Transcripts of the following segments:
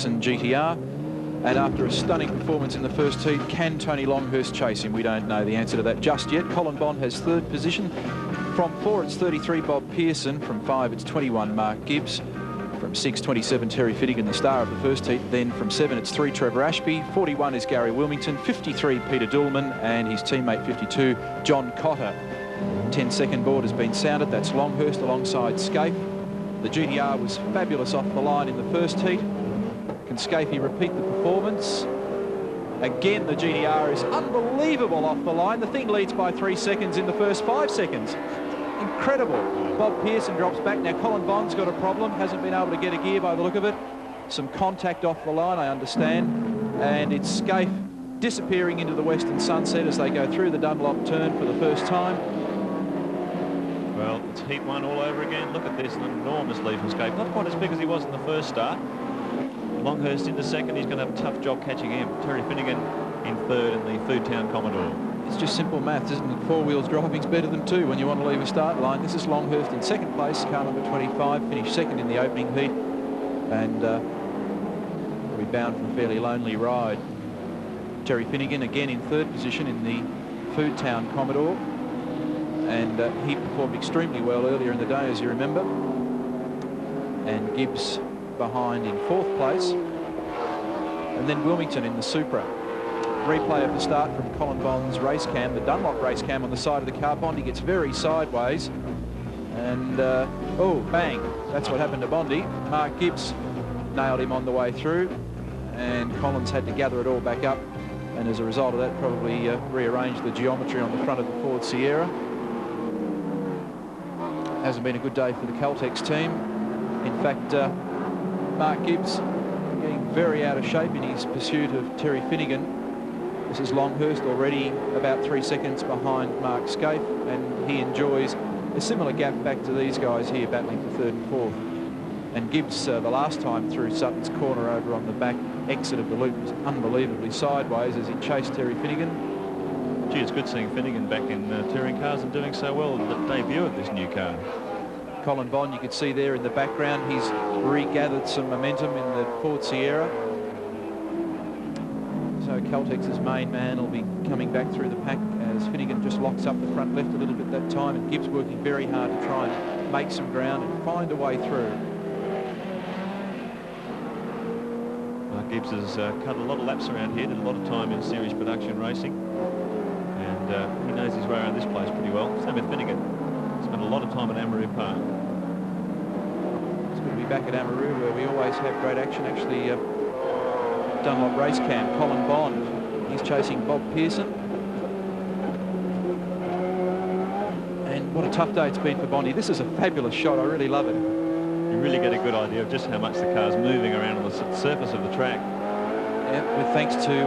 BENSON GTR. And after a stunning performance in the first heat, can Tony Longhurst chase him? We don't know the answer to that just yet. Colin Bond has third position. From 4, it's 33, Bob Pearson. From 5, it's 21, Mark Gibbs. From 6, 27, Terry Finnigan, the star of the first heat. Then from 7, it's 3, Trevor Ashby. 41 is Gary Wilmington. 53, Peter Dillman. And his teammate, 52, John Cotter. 10-second board has been sounded. That's Longhurst alongside Scaife. The GTR was fabulous off the line in the first heat. Can Scaife repeat the performance? Again, the GTR is unbelievable off the line. The thing leads by 3 seconds in the first 5 seconds. Incredible. Bob Pearson drops back. Now, Colin Bond's got a problem. Hasn't been able to get a gear by the look of it. Some contact off the line, I understand. And it's Scaife disappearing into the western sunset as they go through the Dunlop turn for the first time. Well, it's heat 1 all over again. Look at this, an enormous lead from Scaife. Not quite as big as he was in the first start. Longhurst into second. He's going to have a tough job catching him. Terry Finnigan in third in the FOODTOWN Commodore. It's just simple maths, isn't it? 4 wheels driving's better than 2 when you want to leave a start line. This is Longhurst in second place, car number 25, finished second in the opening heat, and we bound for a fairly lonely ride. Terry Finnigan again in third position in the FOODTOWN Commodore, and he performed extremely well earlier in the day, as you remember. And Gibbs behind in fourth place, and then Wilmington in the Supra. Replay of the start from Colin Bond's race cam, the Dunlop race cam on the side of the car. Bondi gets very sideways, and oh, bang, that's what happened to Bondi. Mark Gibbs nailed him on the way through, and Collins had to gather it all back up, and as a result of that, probably rearranged the geometry on the front of the Ford Sierra. Hasn't been a good day for the CALTEX team. In fact, Mark Gibbs getting very out of shape in his pursuit of Terry Finnigan. This is Longhurst already about 3 seconds behind Mark Scaife, and he enjoys a similar gap back to these guys here battling for third and fourth. And Gibbs, the last time through Sutton's corner over on the back exit of the loop, was unbelievably sideways as he chased Terry Finnigan. Gee, it's good seeing Finnigan back in touring cars and doing so well at the debut of this new car. Colin Bond, you could see there in the background, he's regathered some momentum in the Ford Sierra. So CALTEX's main man will be coming back through the pack as Finnigan just locks up the front left a little bit that time, and Gibbs working very hard to try and make some ground and find a way through. Gibbs has cut a lot of laps around here, did a lot of time in series production racing, and he knows his way around this place pretty well. Same with Finnigan. Spent a lot of time at Amaroo Park. It's good to be back at Amaroo, where we always have great action. Actually, Dunlop race cam, Colin Bond, he's chasing Bob Pearson. And what a tough day it's been for Bondi. This is a fabulous shot. I really love it. You really get a good idea of just how much the car's moving around on the surface of the track. Yeah, with thanks to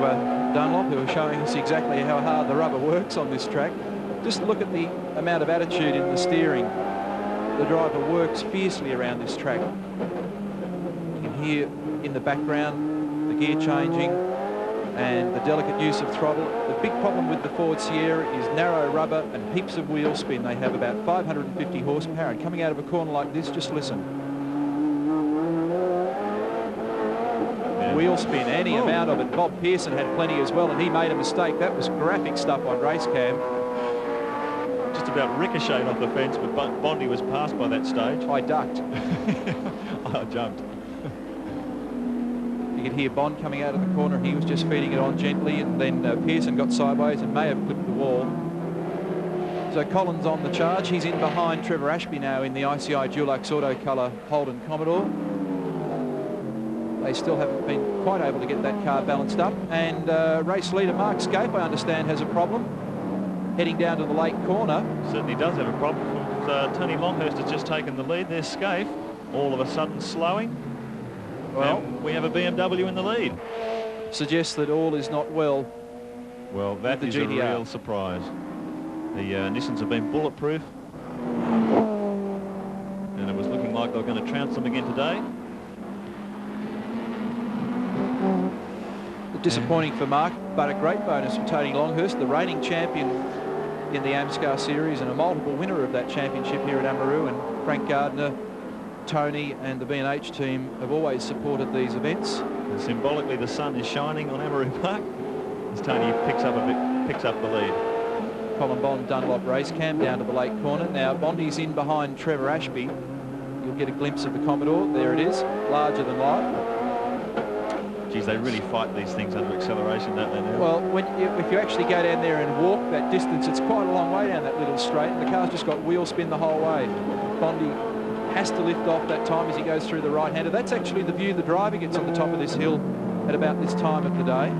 Dunlop, who are showing us exactly how hard the rubber works on this track. Just look at the amount of attitude in the steering. The driver works fiercely around this track. You can hear in the background the gear changing and the delicate use of throttle. The big problem with the Ford Sierra is narrow rubber and heaps of wheel spin. They have about 550 horsepower, and coming out of a corner like this, just listen. Wheel spin, any amount of it. Bob Pearson had plenty as well, and he made a mistake. That was graphic stuff on race cam. Just about ricocheted off the fence, but Bondi was passed by that stage. I ducked. I jumped. You could hear Bond coming out of the corner. He was just feeding it on gently, and then Pearson got sideways and may have clipped the wall. So Colin's on the charge. He's in behind Trevor Ashby now in the ICI Dulux Auto Colour Holden Commodore. They still haven't been quite able to get that car balanced up. And race leader Mark Scaife, I understand, has a problem heading down to the late corner. Certainly does have a problem. Tony Longhurst has just taken the lead. There's Scaife, all of a sudden slowing. Well, we have a BMW in the lead. Suggests that all is not well. Well, that is a real surprise. The Nissans have been bulletproof, and it was looking like they were going to trounce them again today. Disappointing for Mark, but a great bonus for Tony Longhurst, the reigning champion in the Amscar series and a multiple winner of that championship here at Amaroo. And Frank Gardner, Tony and the B&H team have always supported these events. And symbolically, the sun is shining on Amaroo Park as Tony picks up the lead. Colin Bond, Dunlop Race Cam down to the late corner. Now Bondi's in behind Trevor Ashby. You'll get a glimpse of the Commodore. There it is, larger than life. Geez, they really fight these things under acceleration, don't they now? Well, if you actually go down there and walk that distance, it's quite a long way down that little straight, and the car's just got wheel spin the whole way. Bondi has to lift off that time as he goes through the right-hander. That's actually the view the driver gets on the top of this hill at about this time of the day.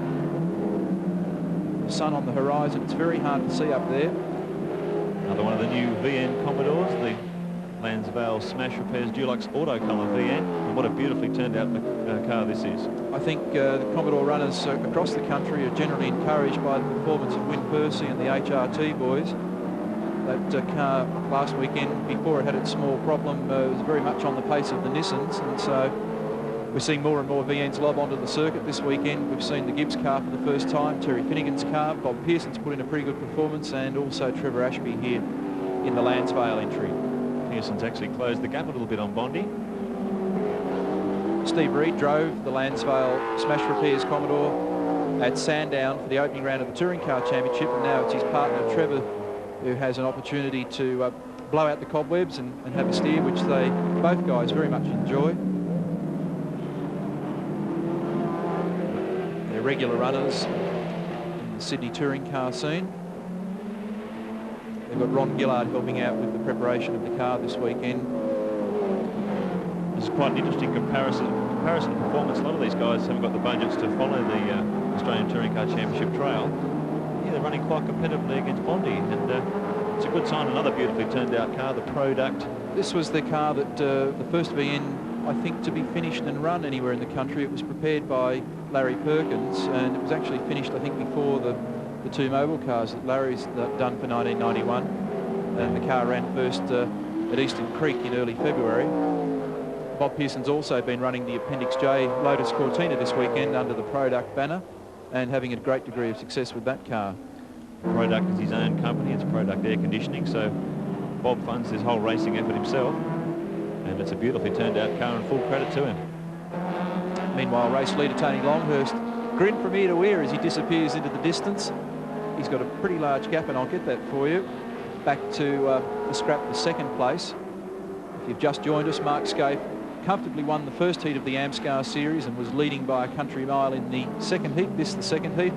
The sun on the horizon, it's very hard to see up there. Another one of the new VN Commodores, the Lansvale Smash Repairs Dulux Auto Colour VN, and what a beautifully turned out car this is. I think the Commodore runners across the country are generally encouraged by the performance of Win Percy and the HRT boys. That car last weekend, before it had its small problem, was very much on the pace of the Nissans, and so we're seeing more and more VNs lob onto the circuit this weekend. We've seen the GIBBS car for the first time, Terry Finnigan's car, Bob Pearson's put in a pretty good performance, and also Trevor Ashby here in the Lansvale entry. Pearson's actually closed the gap a little bit on Bondi. Steve Reed drove the Lansvale Smash Repairs Commodore at Sandown for the opening round of the Touring Car Championship, and now it's his partner Trevor who has an opportunity to blow out the cobwebs and have a steer, which they both guys very much enjoy. They're regular runners in the Sydney touring car scene. They've got Ron Gillard helping out with the preparation of the car this weekend. This is quite an interesting comparison of performance. A lot of these guys haven't got the budgets to follow the Australian Touring Car Championship trail. Yeah, they're running quite competitively against Bondi, and it's a good sign. Another beautifully turned out car, the Product. This was the car that the first VN, I think, to be finished and run anywhere in the country. It was prepared by Larry Perkins, and it was actually finished, I think, before the two mobile cars that Larry's done for 1991, and the car ran first at Eastern Creek in early February. Bob Pearson's also been running the Appendix J Lotus Cortina this weekend under the Product banner, and having a great degree of success with that car. Product is his own company, it's Product Air Conditioning, so Bob funds his whole racing effort himself, and it's a beautifully turned out car, and full credit to him. Meanwhile, race leader Tony Longhurst grin from ear to ear as he disappears into the distance. He's got a pretty large gap, and I'll get that for you. Back to the scrap for second place. If you've just joined us, Mark Scape comfortably won the first heat of the Amscar series and was leading by a country mile in the second heat, the second heat,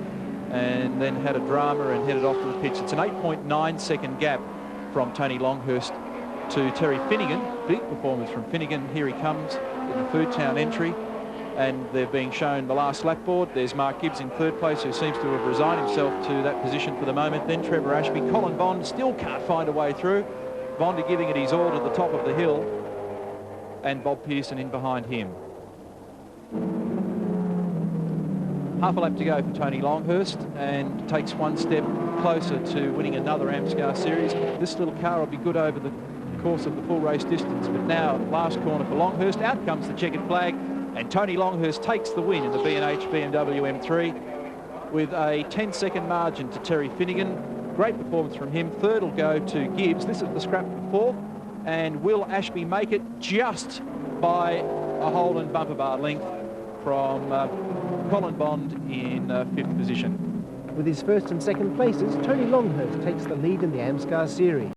and then had a drama and headed off to the pits. It's an 8.9 second gap from Tony Longhurst to Terry Finnigan. Big performance from Finnigan. Here he comes in the FOODTOWN entry, and they're being shown the last lap board. There's Mark GIBBS in third place, who seems to have resigned himself to that position for the moment. Then Trevor Ashby. Colin Bond still can't find a way through. Bond giving it his all to the top of the hill, and Bob Pearson in behind him. Half a lap to go for Tony Longhurst, and takes one step closer to winning another Amscar series. This little car will be good over the course of the full race distance, but now last corner for Longhurst. Out comes the checkered flag, and Tony Longhurst takes the win in the B&H BMW M3 with a 10-second margin to Terry Finnigan. Great performance from him. Third will go to GIBBS. This is the scrap for fourth. And will Ashby make it just by a hole and bumper bar length from Colin Bond in fifth position? With his first and second places, Tony Longhurst takes the lead in the Amscar series.